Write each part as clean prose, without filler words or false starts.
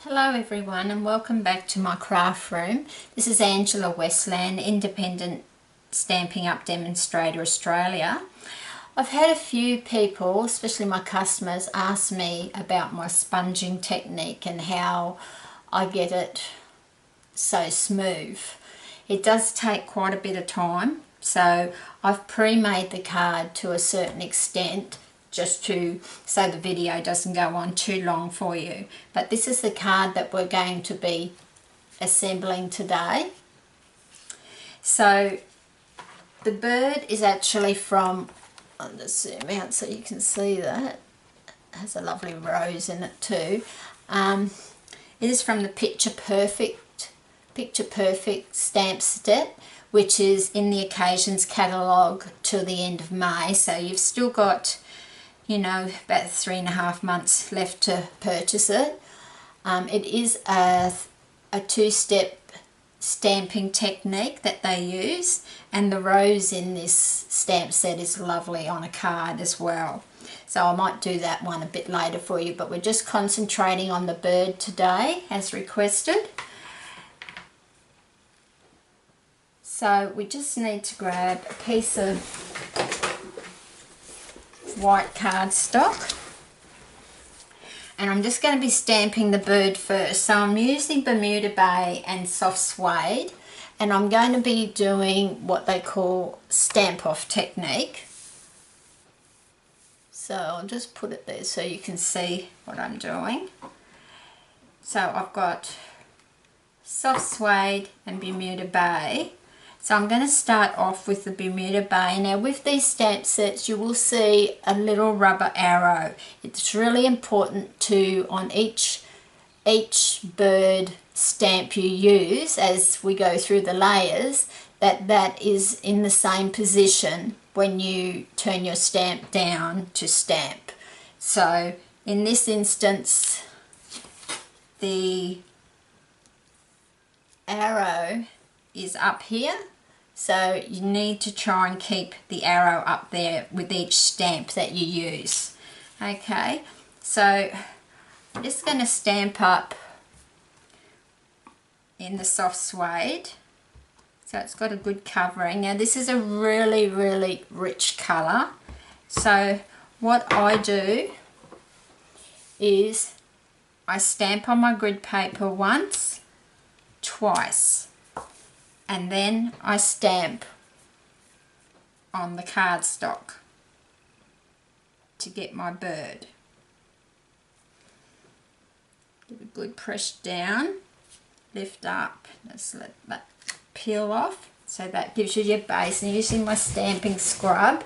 Hello everyone and welcome back to my craft room. This is Angela Westland, Independent Stampin' Up! Demonstrator Australia. I've had a few people, especially my customers, ask me about my sponging technique and how I get it so smooth. It does take quite a bit of time, so I've pre-made the card to a certain extent just so the video doesn't go on too long for you. But this is the card that we're going to be assembling today. So the bird is actually from, I'll just zoom out so you can see that. It has a lovely rose in it too. It is from the Picture Perfect stamp set, which is in the Occasions catalogue till the end of May. So you've still got, you know, about 3.5 months left to purchase it. It is a two-step stamping technique that they use, and the rose in this stamp set is lovely on a card as well. So I might do that one a bit later for you, but we're just concentrating on the bird today as requested. So we just need to grab a piece of white cardstock, and I'm just going to be stamping the bird first. So I'm using Bermuda Bay and soft suede, and I'm going to be doing what they call stamp off technique. So I'll just put it there so you can see what I'm doing. So I've got soft suede and Bermuda Bay. So I'm going to start off with the Bermuda Bay. Now with these stamp sets you will see a little rubber arrow. It's really important to, on each bird stamp you use as we go through the layers, that is in the same position when you turn your stamp down to stamp. So in this instance the arrow is up here, so you need to try and keep the arrow up there with each stamp that you use. Okay, so I'm just going to stamp up in the soft suede, so it's got a good covering. Now this is a really rich colour, so what I do is I stamp on my grid paper once, twice, and then I stamp on the cardstock to get my bird. Give a good press down, lift up, just let that peel off, so that gives you your base. And using my stamping scrub,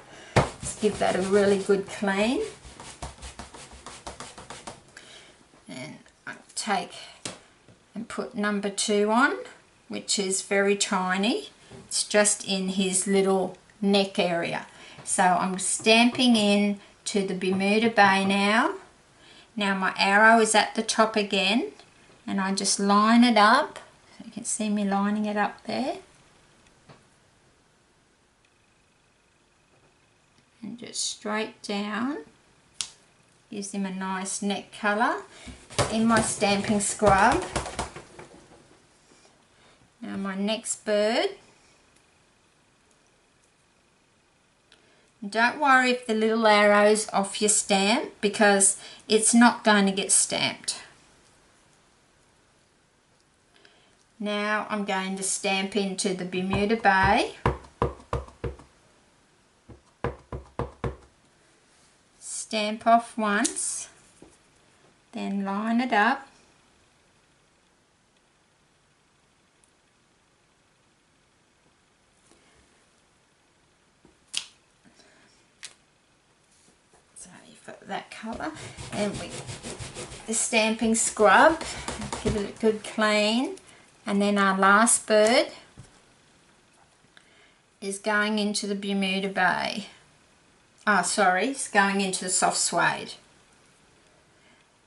just give that a really good clean. And I take and put number 2 on, which is very tiny. It's just in his little neck area. So I'm stamping in to the Bermuda Bay now. Now my arrow is at the top again, and I just line it up. So you can see me lining it up there. And just straight down. Gives him a nice neck colour. In my stamping scrub. Now my next bird. Don't worry if the little arrow's off your stamp, because it's not going to get stamped. Now I'm going to stamp into the Bermuda Bay. Stamp off once, then line it up. So you've got that colour, and the stamping scrub, give it a good clean, and then our last bird is going into the Bermuda Bay. It's going into the soft suede.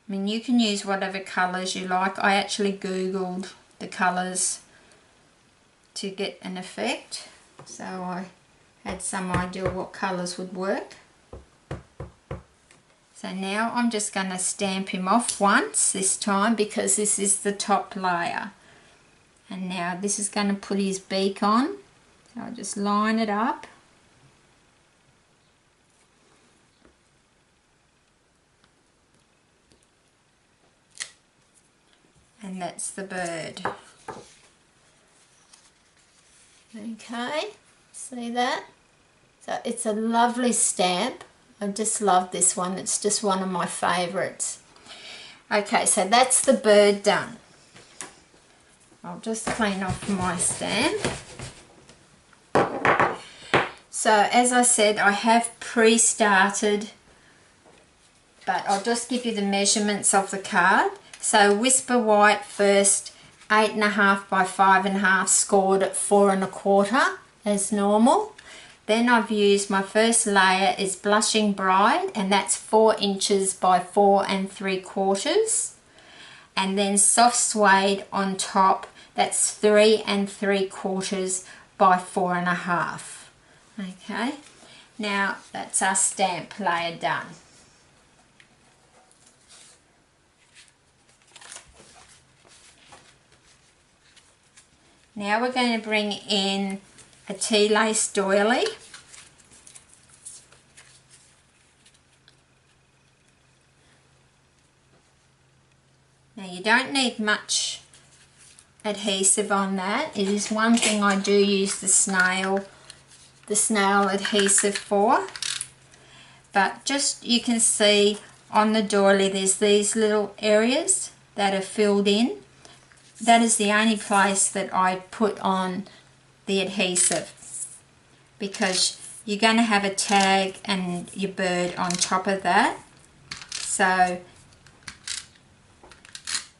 I mean, you can use whatever colours you like. I actually googled the colours to get an effect, so I had some idea what colours would work. So now I'm just going to stamp him off once this time, because this is the top layer. And now this is going to put his beak on. So I'll just line it up. And that's the bird. Okay, see that? So it's a lovely stamp. I just love this one. It's just one of my favourites. Okay, so that's the bird done. I'll just clean off my stamp. So as I said, I have pre-started, but I'll just give you the measurements of the card. So Whisper White first, 8.5 by 5.5, scored at 4 1/4 as normal. Then I've used, my first layer is Blushing Bride, and that's 4 inches by 4 3/4. And then Soft Suede on top, that's 3 3/4 by 4 1/2. Okay, now that's our stamp layer done. Now we're going to bring in a tea lace doily. Now you don't need much adhesive on that. It is one thing I do use the snail adhesive for. But just, you can see on the doily there's these little areas that are filled in. That is the only place that I put on the adhesive, because you're going to have a tag and your bird on top of that, so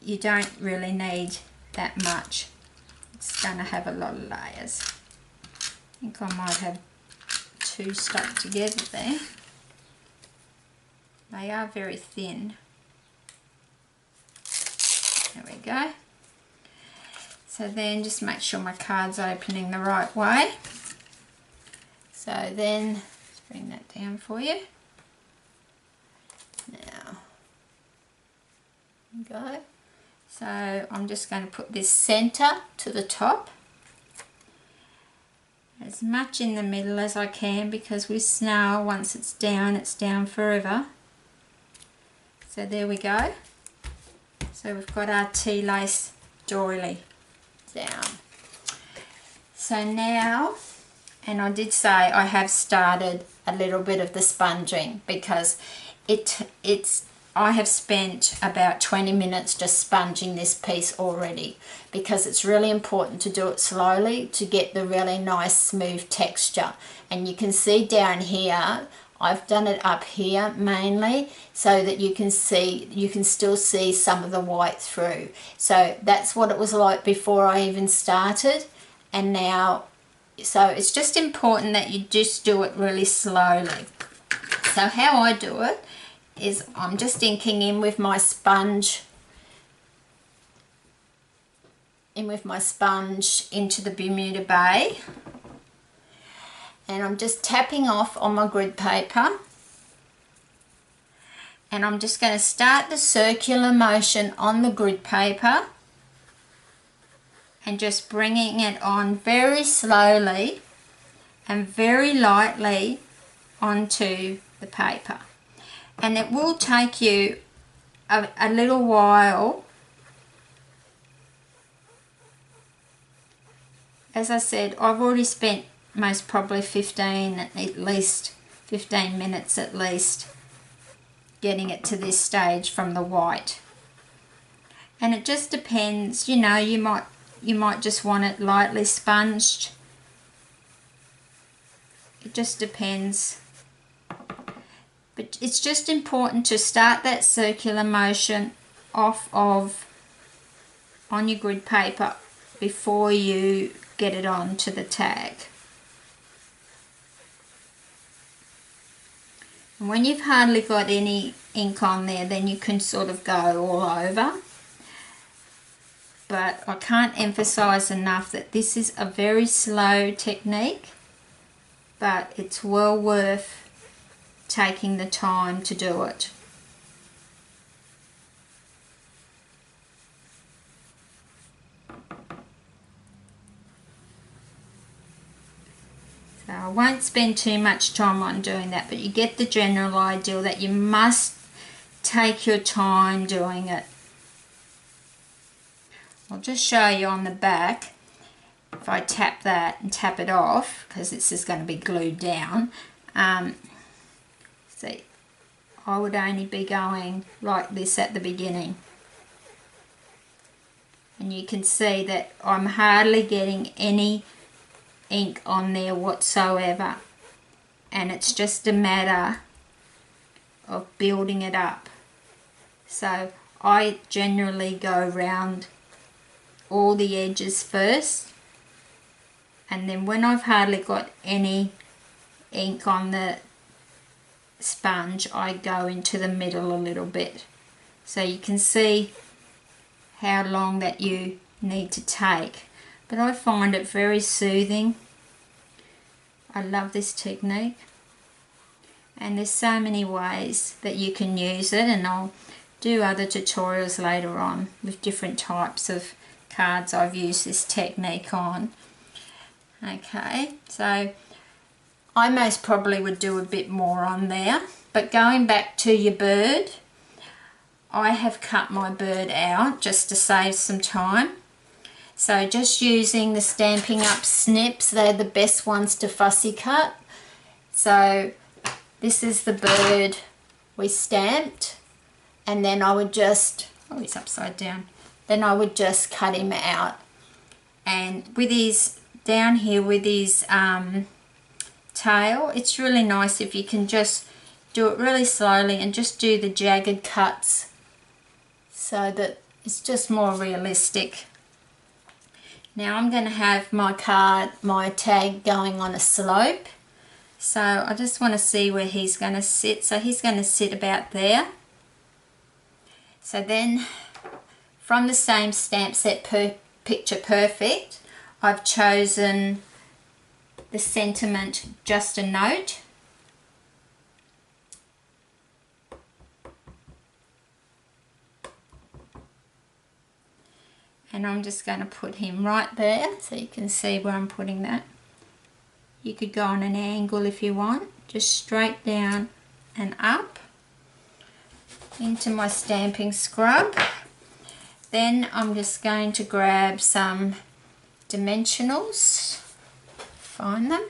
you don't really need that much. It's going to have a lot of layers. I think I might have 2 stuck together there. They are very thin. There we go. So then just make sure my card's opening the right way. So then, let's bring that down for you. Now, there we go. So I'm just going to put this centre to the top. As much in the middle as I can, because with snail, once it's down forever. So there we go. So we've got our tea lace doily down. So now, and I did say I have started a little bit of the sponging, because I have spent about 20 minutes just sponging this piece already, because it's really important to do it slowly to get the really nice smooth texture. And you can see down here, I've done it up here mainly so that you can still see some of the white through. So that's what it was like before I even started, and now, so it's just important that you just do it really slowly. So how I do it is I'm just inking in with my sponge into the Bermuda Bay. And I'm just tapping off on my grid paper, and I'm just going to start the circular motion on the grid paper and just bringing it on very slowly and very lightly onto the paper. And it will take you a little while. As I said, I've already spent most probably 15 minutes at least getting it to this stage from the white. And it just depends, you know, you might just want it lightly sponged. It just depends. But it's just important to start that circular motion off of on your grid paper before you get it onto the tag. And when you've hardly got any ink on there, then you can sort of go all over. But I can't emphasize enough that this is a very slow technique, but it's well worth taking the time to do it. So I won't spend too much time on doing that, but you get the general idea that you must take your time doing it. I'll just show you on the back. If I tap that and tap it off, because this is going to be glued down, see, I would only be going like this at the beginning. And you can see that I'm hardly getting any ink on there whatsoever. And it's just a matter of building it up. So I generally go round all the edges first, and then when I've hardly got any ink on the sponge, I go into the middle a little bit. So you can see how long that you need to take, but I find it very soothing. I love this technique, and there's so many ways that you can use it, and I'll do other tutorials later on with different types of cards I've used this technique on. Okay, so I most probably would do a bit more on there, but going back to your bird, I have cut my bird out just to save some time. So just using the Stampin' Up! Snips, they're the best ones to fussy cut. So this is the bird we stamped, and then I would just, oh, he's upside down, then I would just cut him out. And with his, down here with his tail, it's really nice if you can just do it really slowly and just do the jagged cuts, so that it's just more realistic. Now I'm going to have my card, my tag going on a slope. So I just want to see where he's going to sit. So he's going to sit about there. So then from the same stamp set, Picture Perfect, I've chosen the sentiment Just a Note. And I'm just going to put him right there, so you can see where I'm putting that. You could go on an angle if you want, just straight down and up into my stamping scrub. Then I'm just going to grab some dimensionals, find them.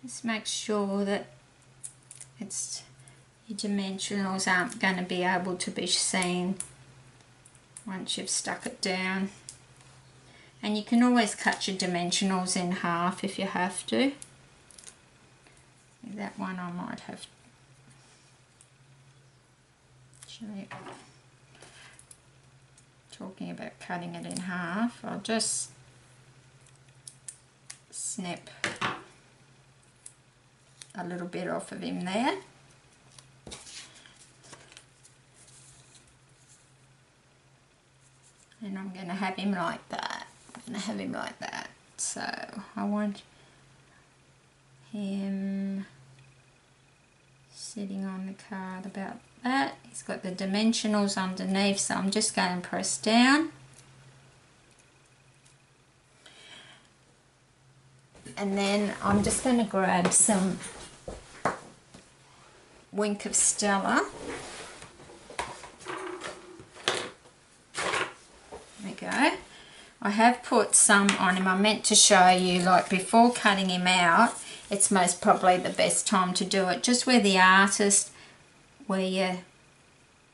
Just make sure that it's, your dimensionals aren't going to be able to be seen once you've stuck it down. And you can always cut your dimensionals in half if you have to. That one I might have actually, talking about cutting it in half, I'll just snip a little bit off of him there. And I'm going to have him like that. I'm going to have him like that. So I want him sitting on the card about that. He's got the dimensionals underneath, so I'm just going to press down. And then I'm just going to grab some Wink of Stella. There we go. I have put some on him. I meant to show you, like before cutting him out, it's most probably the best time to do it. Just where the artist,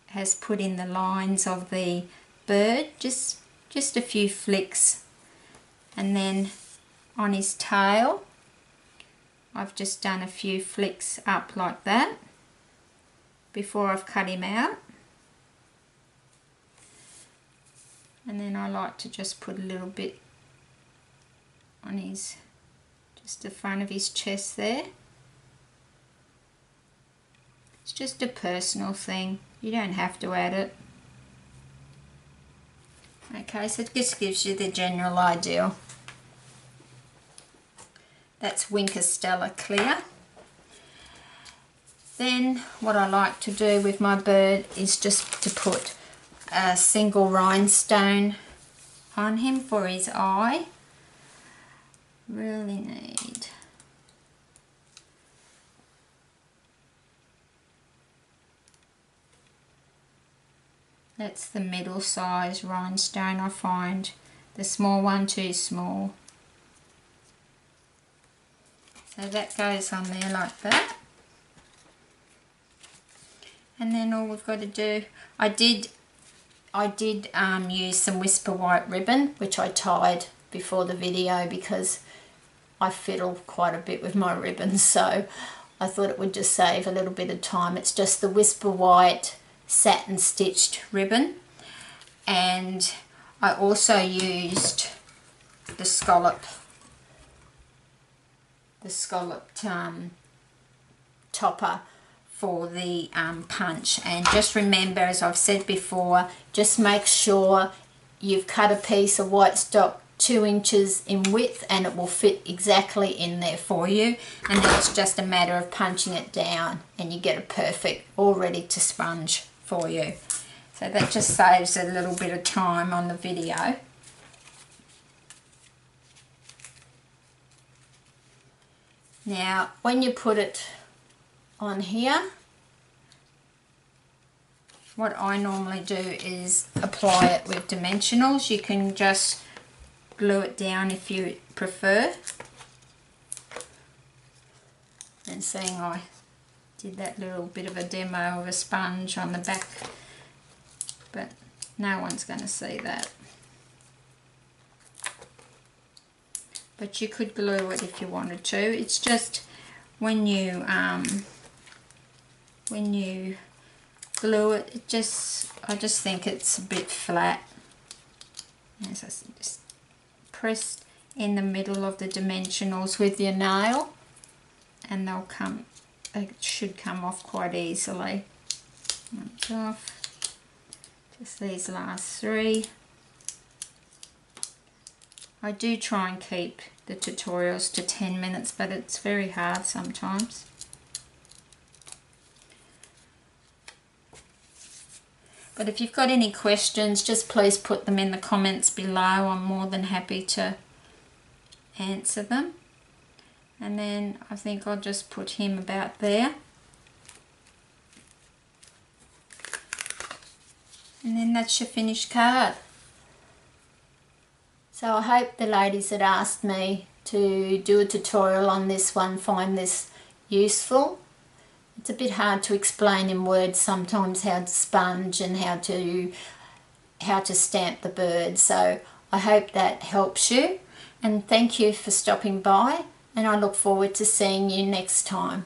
has put in the lines of the bird, just a few flicks. And then on his tail, I've just done a few flicks up like that before I've cut him out. And then I like to just put a little bit on his, just the front of his chest there. It's just a personal thing. You don't have to add it. Okay, so it just gives you the general idea. That's Wink of Stella Clear. Then what I like to do with my bird is just to put a single rhinestone on him for his eye. Really need. That's the middle size rhinestone. I find the small one too small. So that goes on there like that. And then all we've got to do, I did use some Whisper White ribbon, which I tied before the video because I fiddle quite a bit with my ribbons, so I thought it would just save a little bit of time. It's just the Whisper White satin stitched ribbon, and I also used the scalloped topper for the punch. And just remember, as I've said before, just make sure you've cut a piece of white stock 2 inches in width and it will fit exactly in there for you, and then it's just a matter of punching it down and you get a perfect, all ready to sponge for you. So that just saves a little bit of time on the video. Now when you put it on here, what I normally do is apply it with dimensionals. You can just glue it down if you prefer. And seeing I did that little bit of a demo of a sponge on the back, but no one's going to see that. But you could glue it if you wanted to. It's just when you glue it, I just think it's a bit flat. As I just press in the middle of the dimensionals with your nail, and it should come off quite easily. That's off. Just these last 3. I do try and keep the tutorials to 10 minutes, but it's very hard sometimes. But if you've got any questions, just please put them in the comments below. I'm more than happy to answer them. And then I think I'll just put him about there. And then that's your finished card. So I hope the ladies that asked me to do a tutorial on this one find this useful. It's a bit hard to explain in words sometimes how to sponge and how to stamp the bird. So I hope that helps you, and thank you for stopping by, and I look forward to seeing you next time.